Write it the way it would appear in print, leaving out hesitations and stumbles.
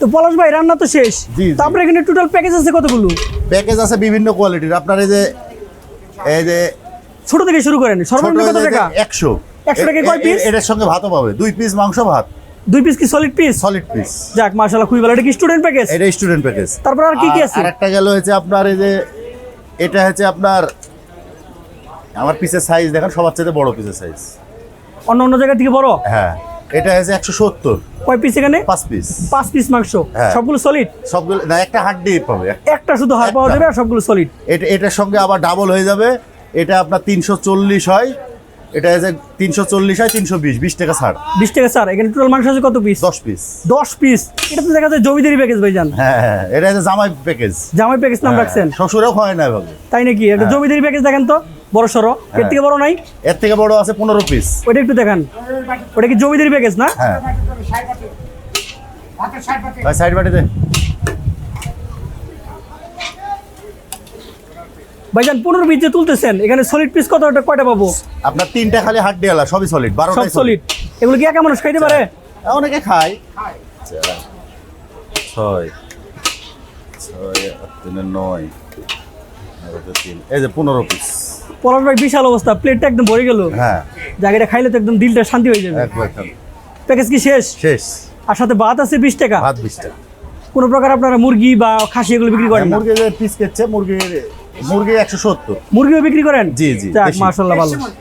তো পলাশ ভাই রান্না তো শেষ, জি, জি। তারপরে এখানে টোটাল প্যাকেজ আছে কতগুলো? প্যাকেজ আছে বিভিন্ন কোয়ালিটির। আপনার এই যে ছোট থেকে শুরু করেন, সর্বনিম্ন কত টাকা? 100 100 টাকায় কয় piece? এটার সঙ্গে ভাতও পাবে, 2 পিস মাংস ভাত, 2 পিস কি সলিড পিস? Solid piece. যাক মাশাআল্লাহ, খুবই ভালো। এটা কি স্টুডেন্ট প্যাকেজ? এটা স্টুডেন্ট প্যাকেজ। তারপর আর কি কি আছে? আরেকটা গেল হচ্ছে আপনার এই যে এটা হচ্ছে আপনার আমার পিসের সাইজ দেখেন সবার চাইতে বড় পিসের সাইজ। অন্য অন্য জায়গা থেকে বড়? হ্যাঁ, এটা হচ্ছে 170। কয় পিস এখানে? 5 পিস। 5 পিস মাংস, হ্যাঁ। সবগুলো সলিড? সবগুলো না, একটা হাড্ডি পাবে। একটা শুধু হাড় পাওয়া একটা। যাবে আর সবগুলো সলিড? এটার সঙ্গে আবার ডাবল হয়ে যাবে। এটা আপনার 340 হয়, এটা হচ্ছে 340 হয় 320, 20 টাকা ছাড়। 20 টাকা স্যার। এখানে টোটাল মাংস আছে কত পিস? 10 পিস। 10 পিস। এটা তো দেখা যায় জমিদারি প্যাকেজ ভাইজান। হ্যাঁ হ্যাঁ, এটা হচ্ছে জামাই প্যাকেজ। জামাই প্যাকেজ নাম রাখছেন? শ্বশুরেও হয় না এভাবে। তাই নাকি? একটা জমিদারি প্যাকেজ দেখেন তো, বড় সরো। এর থেকে বড় নাই? এর থেকে বড় আছে 15 পিস। ওইটা একটু দেখান। ওটা কি জমিদারি প্যাকেজ না? হ্যাঁ ভাই, সাইড বাটিতে। ভাইজান 15 পিস যে তুলতেছেন, এখানে সলিড পিস কয়টা পাবো? আপনার 3টা খালি হাড্ডি আলা, সবই সলিড, সব 12টাই সলিড। এগুলো কি একা মানুষ খাইতে পারে? অনেকে খায়। 6 9 এই যে 15 পিস। পলাশ ভাই বিশাল অবস্থা, প্লেটটা একদম ভরে গেল। হ্যাঁ, জায়গাটা খাইলে তো একদম দিলটা শান্তি হয়ে যাবে। একবার খান। প্যাকেজ কি শেষ? শেষ। আর সাথে ভাত আছে 20 টাকা। ভাত 20 টাকা। কোনো প্রকার আপনারা মুরগি বা খাসি এগুলো বিক্রি করেন না? মুরগির পিস কেটছে, মুরগি 170। মুরগিও বিক্রি করেন? জি, জি, যাক দেশি। মাশাআল্লাহ, ভালো।